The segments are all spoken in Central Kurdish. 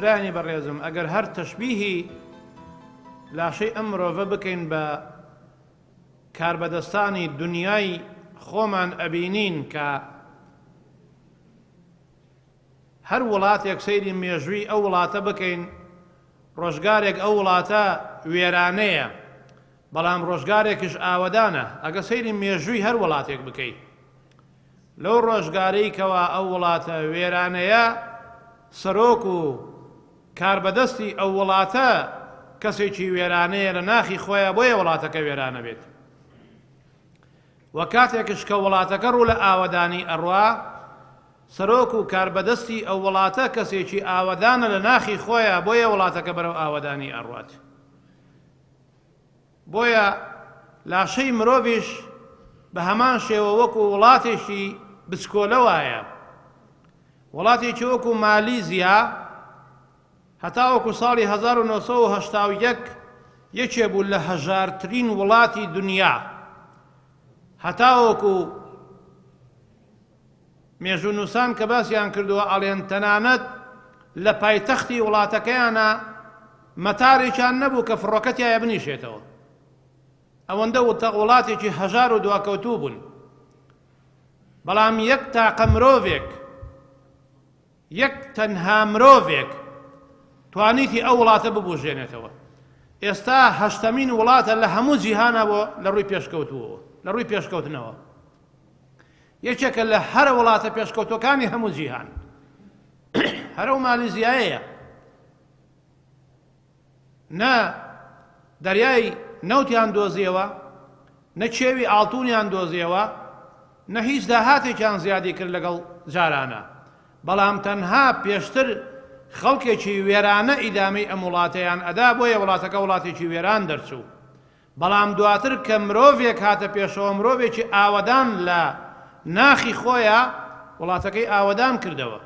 برانی بەڕێزم ئەگەر هەر تەشبیهی لاشەی ئەم مرۆڤە بکەین بە کاربەدەستانی دنیای خۆمان ئەبینین کە هەر وڵاتێک سەیری مێژووی ئەو وڵاتە بکەین ڕۆژگارێک ئەو وڵاتە وێرانەیە بەڵام ڕۆژگارێکیش ئاوەدانە ئەگە سەیری مێژووی هەر وڵاتێک بکەیت لەو ڕۆژگارەی کەوا ئەو وڵاتە وێرانەیە سەرۆک و کاربەدەستی ئەو وڵاتە کەسێکی وێرانەیە لە ناخی خۆیە بۆیە وڵاتەکە وێرانە بێت وە کاتێکش کە وڵاتەکە ڕوو لە ئاوەدانی ئەڕوا سەرۆک و کاربەدەستی ئەو وڵاتە کەسێکی ئاوەدانە لە ناخی خۆیە بۆیە وڵاتەکە بەرەو ئاوەدانی ئەڕوات بۆیە لاشەی مرۆڤیش بە هەمان شێوە وەکو وڵاتێکی بچکۆلە وایە وڵاتێکی وەکو مالیزیا هەتا وەکو ساڵی 1970 یەکێ بوو لە هەژارترین وڵاتی دنیا هەتا وەکو مێژوونووسان کە باسییان کردووە ئەڵێن تەنانەت لە پایتەختی وڵاتەکەیانە مەتارێکیان نەبوو کە فڕۆکەتیایە بنیشێتەوە ئەوەندە وڵاتێکی هەژار و دواکەوتوو بوون بەڵام یەک تاقە مرۆڤێک یەک تەنها مرۆڤێک توانیتی ئەو وڵاتە ببوژێنێتەوە ئێستا هەشتەمین وڵاتە لە هەموو جیهانە بۆ لە ڕووی پێشکەوتووەوە لە ڕووی پێشکەوتنەوە یەکێکە لە هەر وڵاتە پێشکەوتوەکانی هەموو جیهان هەرە و مالیزیایەیە نە دەریای نەوتیان دۆزیەوە نە کێوی ئاڵتونیان دۆزیەوە نە هیچ داهاتێکیان زیادی کرد لەگەڵ جارانە بەڵام تەنها پێشتر خەڵکێکی وێرانە ئیدامەی ئەم وڵاتەیان ئەدا بۆیە وڵاتەکە وڵاتێکی وێران دەرچوو بەڵام دواتر کە مرۆڤێک هاتە پێشەوە مرۆڤێکی ئاوەدان لە ناخی خۆیە وڵاتەکەی ئاوەدان کردەوە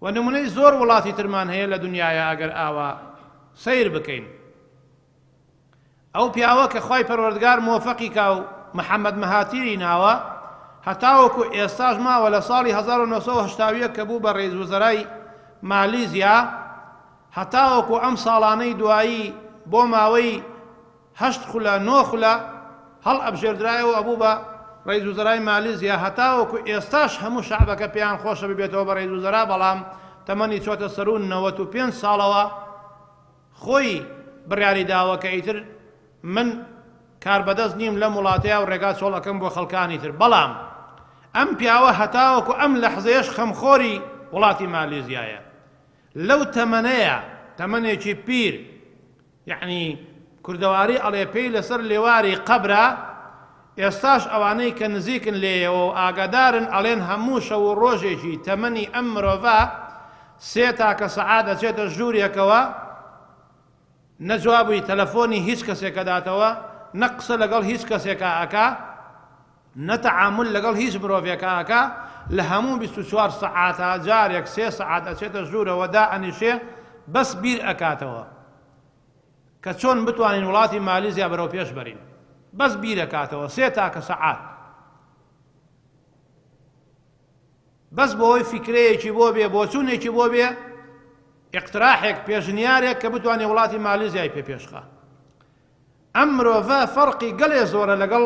و نمونەی زۆر وڵاتی ترمان هەیە لە دنیاە ئەگەر ئاوا سیر بکەین ئەو پیاوە کە خوای پەروەردگار مۆفەقی کا و محەممەد مەهاتیری ناوە هەتاوەکو ئێستاش ماوە لە ساڵی 1970 کە بوو بە ڕێزوزەرای مالیزیا هەتاوەکو ئەم ساڵانەی دوایی بۆ ماوەی 8 خولە 9 خولە هەڵ ئەبژێردرایەوە ئەبوو بە ڕێزوزەرای مالیزیا هەتاوەکو ئێستاش هەموو شعبەکە پێیان خۆشە ببێتەوە بە ڕێزوزەرا بەڵام تەمەنی چۆتە سەر و 95 ساڵەوە خۆی بڕیاری داوە کە ئیتر من کاربەدەست نیم لەم وڵاتەیە و ڕێگا چۆڵەکەم بۆ خەڵکانی تر بەڵام ئەم پیاوە هەتاوەکو ئەم لەحزەیەش خەمخۆری وڵاتی مالیزیایە لەو تەمەنەیە تەمەنێکی پیر یعنی کوردەواری ئەڵێ پێی لەسەر لێواری قەبرە ئێستاش ئەوانەی کە نزیکن لێیەوە و ئاگادارن ئەڵێن هەموو شەو و ڕۆژێکی تەمەنی ئەم مرۆڤە 3 تاکە سەعات دەچێتە ژوورێکەوە نەجوابووی تەلەفۆنی هیچ کەسێکە داتەوە نە قسە لەگەڵ هیچ کەسێکە ئەکا نە تەعامل لەگەڵ هیچ مرۆڤێکە ئەکا لە هەموو 24 سەعاتە جارێک 3 سەعات ئەچێتە ژوورەوە دائەنیشێ بەس بیر ئەکاتەوە کە چۆن بتوانین وڵاتی مالیزیا بەرەو پێش بەرین بەس بیر ئەکاتەوە 3 تاکە سەعات بەس بۆەوەی فیکرەیەکی بۆ بێ بۆچوونێکی بۆ بێ اقتراحێک پێشنیارێک کە بتوانێت وڵاتی مالیزیای پێشخا ئەم مرۆڤە فەرقی گەلێ زۆرە لەگەڵ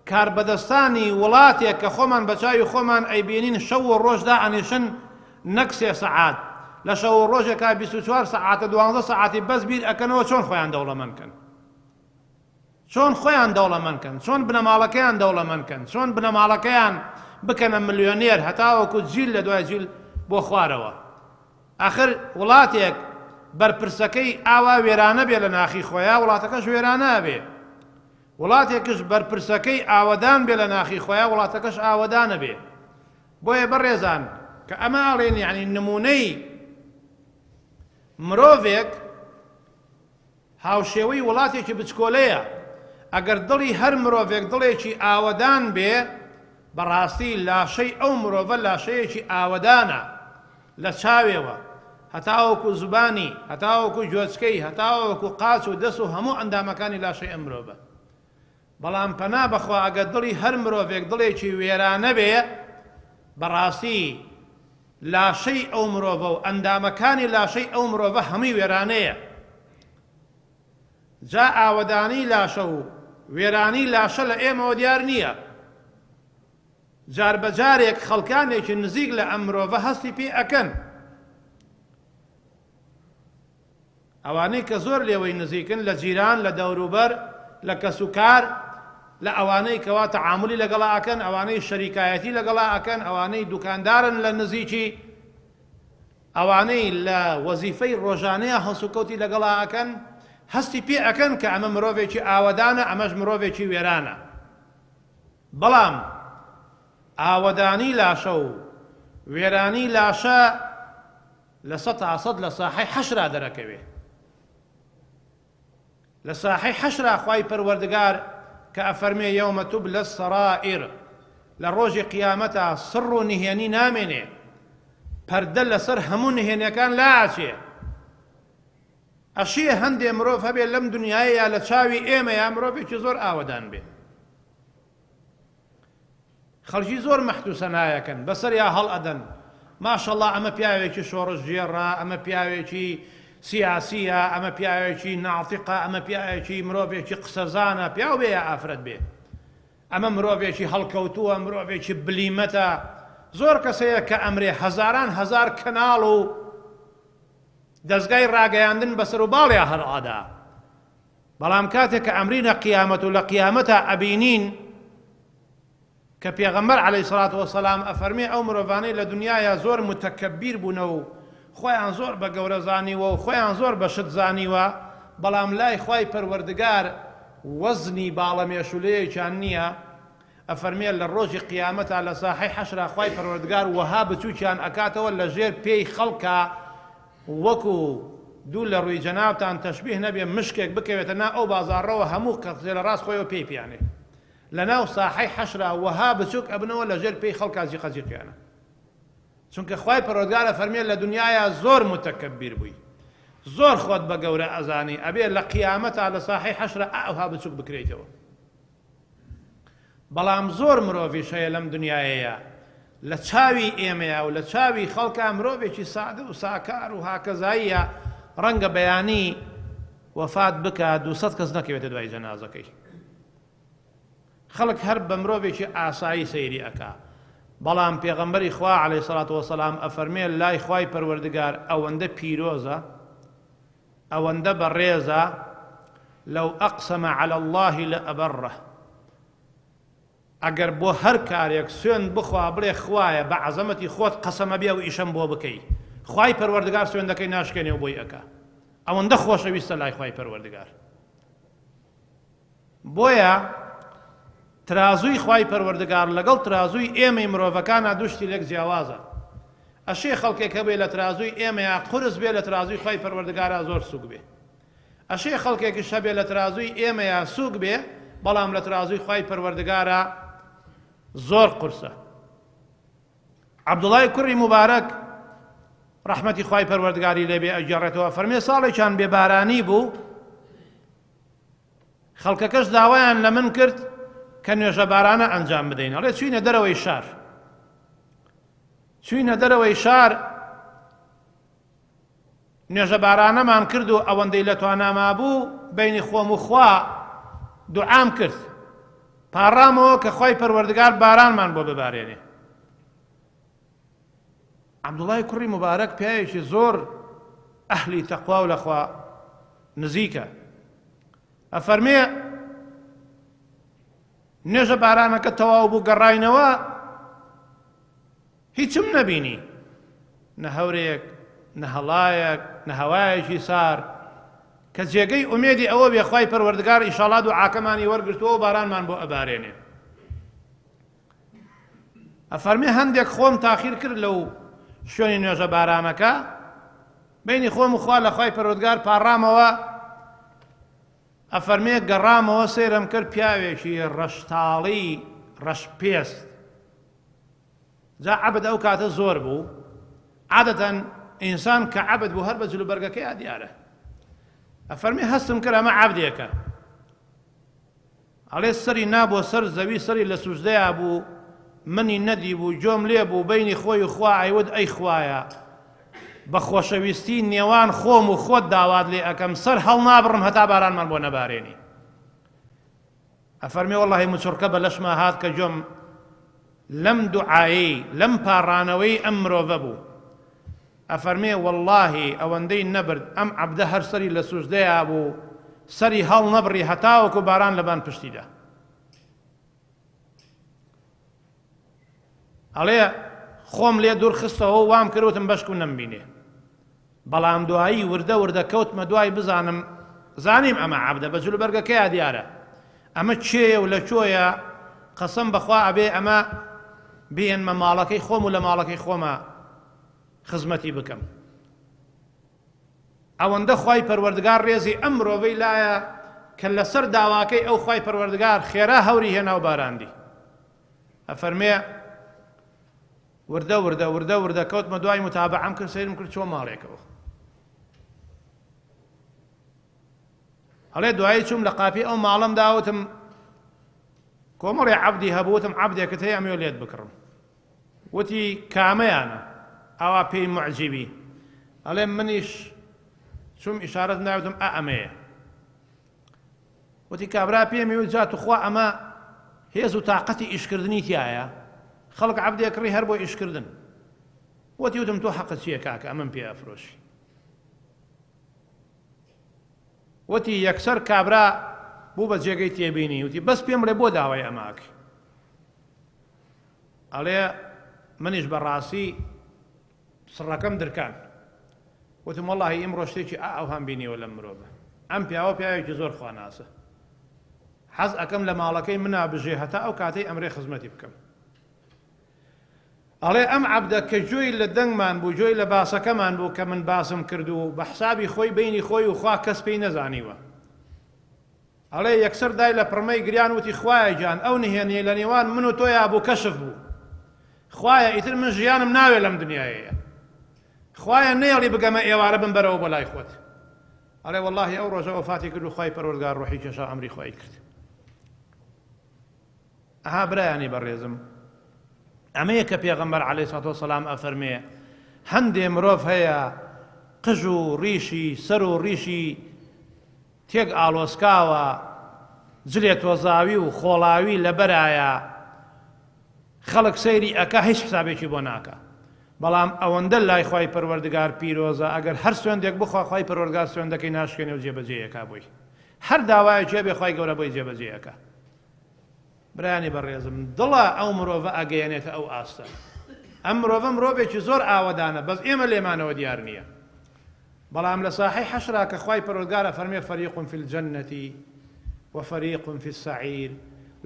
کاربەدەستانی وڵاتێک کە خۆمان بەچاوی خۆمان ئەیبینین شەو و ڕۆژدا ئەنیشن نەک 3 سەعات لە شەو و ڕۆژێکا 24 سەعاتە 12 سەعاتی بەس بیر ئەکەنەوە چۆن خۆیان دەوڵەمەندکەن چۆن خۆیان دەوڵەمەندکەن چۆن بنەماڵەکەیان دەوڵەمەندکەن چۆن بنەماڵەکەیان بکەنە ملیۆنێر هەتاوەکو جیل لە دوای جیل بۆ خوارەوە ئاخر وڵاتێک بەرپرسەکەی ئاوا وێرانە بێ لە ناخی خۆیان وڵاتەکەش وێرانە بێ وڵاتێکش بەرپرسەکەی ئاوەدان بێ لە ناخی خۆیان وڵاتەکەش ئاوەدانە بێ بۆیە بەڕێزان کە ئەمە ئاڵێن یعنی نمونەی مرۆڤێک هاوشێوەی وڵاتێکی بچکۆلەیە ئەگەر دڵی هەر مرۆڤێک دڵێکی ئاوەدان بێ بەڕاستی لاشەی ئەو مرۆڤە لاشەیەکی ئاوەدانە لە چاوێوە هەتاوەکو زبانی هەتاوەکو گوێچکەی هەتاوەکو قاچ و دەست و هەموو ئەندامەکانی لاشەی ئەم مرۆڤە بەڵام پەنا بەخوا ئەگەر دڵی هەر مرۆڤێک دڵێکی وێرانە بێ بەڕاستی لاشەی ئەو مرۆڤە و ئەندامەکانی لاشەی ئەو مرۆڤە هەمووی وێرانەیە. جا ئاوەدانی لاشە و وێرانی لاشە لە ئێمەوە دیار نییە. جار بەجارێک خەڵکانێکی نزیک لە ئەم مرۆڤە هەستی پێ ئەکەن، ئەوانەی کە زۆر لێوەی نزیکن لە جیران، لە دەوروبەر، لە کەسوکار، لە ئەوانەی کەوا تەعاملی لەگەڵا ئەکەن، ئەوانەی شەریکایەتی لەگەڵا ئەکەن، ئەوانەی دوکاندارن لە نزیکی، ئەوانەی لە وەزیفەی ڕۆژانەیە هەڵسوکەوتی لەگەڵا ئەکەن، هەستی پێ ئەکەن کە ئەمە مرۆڤێکی ئاوەدانە، ئەمەش مرۆڤێکی وێرانە. بەڵام ئاوەدانی لاشە و وێرانی لاشە لە 100% لە ساحەی حەشرا دەرەکەوێ. لە ساحەی حەشرا خوای پەروەردگار کە ئەفەرمێ یەومە تubلى السەرائر، لە ڕۆژی قیامەتە سڕ و نهێنی نامێنێ، پەردە لەسەر هەموو نهێنیەکان لاچێ. ئەشیە هەندێ مرۆڤ هەبێ لەم دنیایە لە چاوی ئێمە یا مرۆڤێکی زۆر ئاوەدان بێ، خەڵکی زۆر مەحتوسە نایەکەن، بەسەریا هەڵ ئەدەن ماشەڵڵا ئەمە پیاوێکی شۆڕژگێڕە، ئەمە پیاوێکی سیاسیە، ئەمە پیاوێکی ناڵتیقە، ئەمە پیاوێکی مرۆڤێکی قسەزانە، پیاو بێ یا ئافرەت بێ، ئەمە مرۆڤێکی هەڵکەوتووە، مرۆڤێکی بلیمەتە. زۆر کەسەیە کە ئەمرێ هەزاران هەزار کەناڵ و دەستگای ڕاگەیاندن بەسەر و باڵیا هەڵئادا، بەڵام کاتێک کە ئەمرینە قیامەت و لە قیامەتە ئەبینین کە پێغەمبەر عەلەیهی سەڵات وەسەلام ئەفەرمێ ئەو مرۆڤانەی لە دنیاە زۆر متەکەبیر بوونە و خۆیان زۆر بە گەورە زانیوە و خۆیان زۆر بە شت زانیوە، بەڵام لای خوای پەروەردگار وەزنی باڵەمێشولەیەکیان نییە. ئەفەرمێ لە ڕۆژی قیامەتە لە ساحەی حەشرا خوای پەروەردگار وەها بچووکیان ئەکاتەوە لە ژێر پێی خەڵکە، وەکو دوو لە ڕووی جەنابتان تەشبیه نەبێ مشکێک بکەوێتە نا ئەو بازاڕەوە هەموو کەسێ لە ڕاست خۆیەوە پێی پیانێ، لە ناو ساحەی حەشرا وەها بچووک ئەبنەوە لە ژێر پێی خەڵکە جیقەجیقیانە. چونکە خوای پەروەردگار ئەفەرمێ لە دنیاە زۆر متەکەبیر بووی، زۆر خۆت بە گەورە ئەزانی، ئەبێ لە قیامەتە لە ساحەی حەشرا ئەوها بچووک بکرێتەوە. بەڵام زۆر مرۆڤیش هەیە لەم دنیایەیە لە چاوی ئێمەیە و لە چاوی خەڵکە مرۆڤێکی سادە و ساکار و هاکەزاییە، ڕەنگە بەیانی وەفات بکات 200 کەس نەکەوێتە دوای جەنازەکەی. خەڵک هەر بە مرۆڤێکی ئاسایی سەیری ئەکا، بەڵام پێغەمبەری خوا عەلەیهی سەڵات وەسەلام ئەفەرمێ لای خوای پەروەردگار ئەوەندە پیرۆزە، ئەوەندە بەڕێزە، لەو ئەقسەمە عەلە الله لەئەبەڕە، ئەگەر بۆ هەر کارێک سوێن بخوا بڵێ خوایە بە عەزەمەتی خۆت قەسەمە بێ و ئیشەم بۆ بکەی، خوای پەروەردگار سوێندەکەی ناشکێنێ و بۆی ئەکا. ئەوەندە خۆشەویستە لای خوای پەروەردگار. بۆیە ترازووی خوای پەروەردگار لەگەڵ ترازووی ئێمەی مرۆڤەکانە دووشتی لێک جیاوازە. ئەشێ خەڵکێک هەبێ لە ترازووی ئێمەیە قورس بێ، لە ترازووی خوای پەروەردگارە زۆر سووک بێ. ئەشێ خەڵکێکیش هەبێ لە ترازووی ئێمەیە سووک بێ، بەڵام لە ترازووی خوای پەروەردگارە زۆر قورسە. عەبدوڵای کوڕی موبارەک ڕەحمەتی خوای پەروەردگاری لێبێ ئەگەڕێتەوە، فەرمێ ساڵێکیان بێبارانی بوو، خەڵکەکەش داوایان لە من کرد کە نوێژە بارانە ئەنجام بدەین. ئەڵێ چوینە دەرەوەی شار، چوینە دەرەوەی شار، نوێژە بارانەمان کرد و ئەوەندەی لە تواناما بوو بینی خۆم و خوا دوعام کرد، پاڕامەوە کە خوای پەروەردگار بارانمان بۆ ببارێنێ. عەبدوڵای کوڕی موبارەک پیاوێکی زۆر ئەهلی تەقوا و لەخوا نزیکە، ئەفەرمێ نوێژە بارانەکە تەواو بوو، گەڕاینەوە هیچم نەبینی، نە هەورێک، نە هەڵایەک، نە هەوایەکی سار، کە جێگەی ئومێدی ئەوە بێ خوای پەروەردگار ئیشەڵڵا دوعاکەمانی وەرگرتووە و بارانمان بۆ ئەبارێنێ. ئەفەرمێ هەندێک خۆم تاخیر کرد لەو شوێنی نوێژە بارانەکە، بینی خۆم و خوا لە خوای پەروەردگار پاڕامەوە. ئەفەرمێ گەڕامەوە سێرم کرد پیاوێکی ڕەشتاڵی ڕەشپێست. جا عەبد ئەو کاتە زۆر بوو، عادەتەن ئینسان کە عەبد بوو هەر بە جلوبەرگەکەی دیارە. ئەفەرمێ هەستم کرد ئەمە عەبدێکە، ئەڵێ سەری نابۆ سەر زەوی، سەری لە سوژدەیە بوو، منی نەدی بوو جۆم لێ بوو بەینی خۆی و خوا ئەیوت ئەی خوایە بە خۆشەویستی نێوان خۆم و خۆت داوات لێ ئەەکەم سەر هەڵ نابڕم هەتا بارانمان بۆ نەبارێنی ئەفەرمێ وەڵڵاهی موچورکە بە لەشما هات کە جۆم لەم دوعایی لەم پاڕانەوەی ئەم مرۆڤە بوو ئەفەرمێ وەڵڵاهی ئەوەندەی نەبرد ئەم عەبدە هەر سەری لە سوژدەیە بوو سەری هەڵ نەبڕی هەتاوەکو باران لەبان پشتیدا ئەڵێ خۆم لێ دوور خستەوە و وام کردوتم بەشک و نەمبینێ بەڵام دوایی وردە وردە کەوتمە دوای بزانم زانیم ئەمە عەبدە بە جلوبەرگەکەیە دیارە ئەمە چێیە و لە چۆیە قەسەم بەخوا ئەبێ ئەمە بێنمە ماڵەکەی خۆم و لە ماڵەکەی خۆمە خزمەتی بکەم ئەوەندە خوای پەروەردگار ڕێزی ئەم مرۆڤەی لایە کە لەسەر داواکەی ئەو خوای پەروەردگار خێرا هەوری هێنا و باراندی ئەفەرمێ وردە وردە وردە وردە کەوتمە دوای متابعەم کرد سەیرم کرد چۆ ماڵێکەوە هەڵێ دوایی چوم لە قاپی ئەو ماڵم داوتم کۆمەڵێ عەبدی هەبووتم عەبدێکت هەیە ئەمێ لێت بکڕم وتی کامەیانە ئەوا پێی معجیبی ئەڵێ منیش چوم ئیشارەت ناوتم ئەمەیە وتی کابرا پێمی وت جا توخوا ئەمە هێز و تاقەتی ئیشکردنی تایە خەڵک عەبدێک کڕی هەر بۆ ئیشکردن وتی وتم تۆ حەقت چییە کاکە ئەمەم پێ ئەفرۆشی وتی یەکسەر کابرا بوو بە جێگەی تێبینی وتی بەس پێم ڕێ بۆ داوای ئەماکە ئەڵێ منیش بەڕاستی سڕەکەم درکان وتم وەڵڵاهی ئیمڕۆ شتێکی ئەوهام بینیوە لەم مرۆڤە ئەم پیاوە پیاوێکی زۆر خواناسە حەز ئەەکەم لە ماڵەکەی منا بژێ هەتا ئەو کاتەی ئەمرێ خزمەتی بکەم ئەڵێ ئەم عەبدە کە جۆی لە دەنگمان بوو جۆی لە باسەکەمان بوو کە من باسم کرد و بە حسابی خۆی بینی خۆی و خوا کەس پێی نەزانیوە ئەڵێ یەکسەر دای لە پڕمەی گریان وتی خوایە گیان ئەو نهێنیە لە نێوان من و تۆیا بوو کەشف بوو خوایە ئیتر من ژیانم ناوێ لەم دنیایەیە خوایە نێڵی بگەمە ئێوارە بم بەرەوە بە لای خۆت ئەڵێ وەڵڵاهی ئەو ڕۆژە وەفاتی کرد و خوای پەروەردگار ڕۆحی کێشا ئەمری خوای کرد ئەها برایانی بەڕێزم ئەمەیە کە پێغەمبەر عەلەیهی سەڵاتو وەسەلام ئەفەرمێ هەندێ مرۆڤ هەیە قژ و ڕیشی سەر و ڕیشی تێک ئاڵۆسکاوە جلێ تۆزاوی و خۆڵاوی لەبەرایە خەڵک سەیری ئەکا هیچ حسابێکی بۆ ناکە بەڵام ئەوەندە لای خوای پەروەردگار پیرۆزە ئەگەر هەر سوێندێک بخوا خوای پەروەردگار سوێندەکەی ناشکێنێ و جێبەجێیەکا بووی هەر داوایەکێ بێ خوای گەورە بۆی جێبەجێیەکە برایانی بەڕێزم دڵە ئەو مرۆڤە ئەگەیەنێتە ئەو ئاستە ئەم مرۆڤە مرۆڤێکی زۆر ئاوەدانە بەس ئێمە لێمانەوە دیار نییە بەڵام لە ساحەی حەشرا کە خوای پەروەردگارە فەرمێ فەریق فی الجەنەة وفەریق فی السەعیر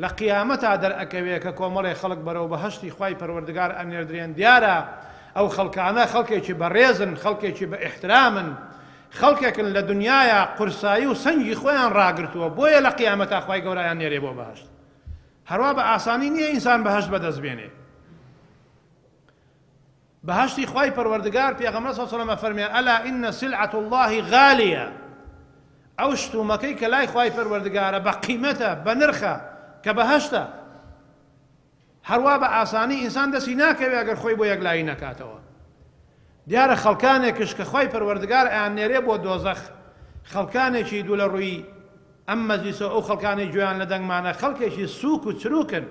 لە قیامەتا دەرئەکەوێ کە کۆمەڵێ خەڵک بەرەو بەهەشتی خوای پەروەردگار ئەنێردرێن دیارە ئەو خەڵکانە خەڵکێکی بەڕێزن خەڵکێکی بە ئیحترامن خەڵکێکن لە دنیاە قورسایی و سەنگی خۆیان ڕاگرتووە بۆیە لە قیامەتا خوای گەورەیان نێرێ بۆ بەهەشت هەروە بە ئاسانی نییە ئینسان بەهەشت بەدەست بێنێ بەهەشتی خوای پەروەردگار پێغەمبەر صلی الله علیه و سلم فەرمێ ئەلا ئین سلعة الله غالیە ئەو شتومەکەی کە لای خوای پەروەردگارە بە قیمەتە بە نرخە کە بەهەشتە هەروە بە ئاسانی ئینسان دەستی ناکەوێ ئەگەر خۆی بۆ یەکلایی نەکاتەوە دیارە خەڵکانێکش کە خوای پەروەردگار ئەیان نێرێ بۆ دۆزەخ خەڵکانێکی دوو لە ڕووی ئەم مەجلیسە ئەو خەڵکانی گوێیان لە دەنگمانە خەڵکێکی سووک و چروکن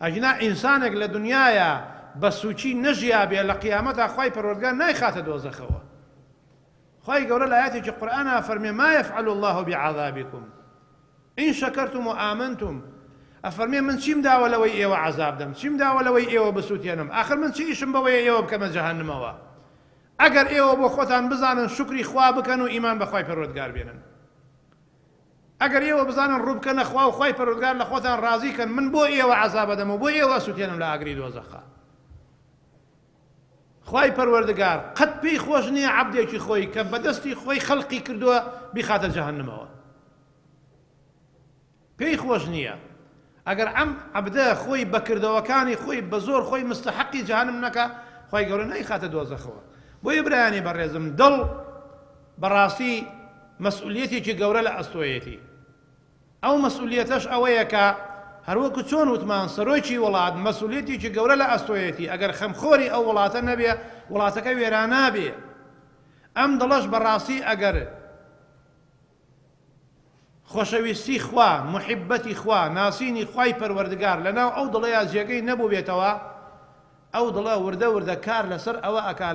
ئەجنا ئینسانێک لە دنیاە بە سوچی نەژیابێ لە قیامەتا خوای پەروەردگار نایخاتە دۆزەخەوە خوای گەورە لە ئایەتێکی قورئانە فەرمێ ما يفعل الله بعذابكم إن شكرتم وآمنتم ئەفەرمێ من چیم داوە لەوەی ئێوە عەزاب دەم چیم داوە لەوەی ئێوە بسووتێنم آخر من چی ئیشم بەوەیە ئێوە بکەمە جەهەنەمەوە ئەگەر ئێوە بۆ خۆتان بزانن شکری خوا بکەن و ئیمان بە خوای پەروەردگار بێنن ئەگەر ئێوە بزانن ڕوو بکەنە خوا و خوای پەروەردگار لە خۆتان ڕازیکەن من بۆ ئێوە عەزاب دەم و بۆ ئێوە سووتێنم لە ئاگری دۆزەخە خوای پەروەردگار قەت پێی خۆش نییە عەبدێکی خۆی کە بەدەستی خۆی خەڵقی کردووە بیخاتە جەهەنەمەوە پێی خۆش نییە ئەگەر ئەم عەبدە خۆی بەکردەوەکانی خۆی بە زۆر خۆی مستحەقی جەهەنەم نەکا خوای گەورە نایخاتە دۆزەخەوە بۆیە برایانی بەڕێزم دڵ بەڕاستی مەسئولیەتێکی گەورە لە ئەستۆیەتی ئەو مەسئولیەتەش ئەوەیە کە هەروەکو چۆن وتمان سەرۆکی وڵات مەسئولیەتێکی گەورە لە ئەستۆیەتی ئەگەر خەمخۆری ئەو وڵاتە نەبێ وڵاتەکە وێران نابێ. ئەم دڵەش بەڕاستی ئەگەر خۆشەویستی خوا محیبەتی خوا ناسینی خوای پەروەردگار لەناو ئەو دڵەیە جێگەی نەبوو بێتەوە ئەو دڵە وردە وردە کار لەسەر ئەوە ئەکا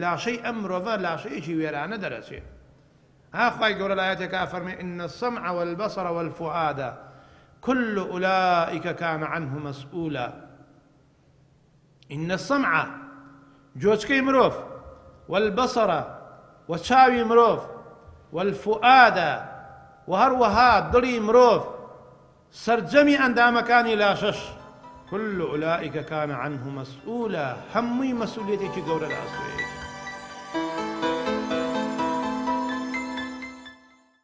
لاشەی ئەم مرۆڤە لاشەیەکی وێرانە دەرەچێ. ها خوای گەورە لە ئاەتێکا فەرمێ إن السمع والبصر والفؤاد كل أولئك كان عنه مسؤولا. إن السمع جۆچکەی مرۆڤ والبصر وچاوی مرۆڤ والفؤاد وهروەها دڵی مرۆڤ سەرجەمی ئەندامەکانی لاشەش كل أولئك كان عنه مسؤولا هەمووی مەسئولیەتێکی گەورە لە ئەستۆیە.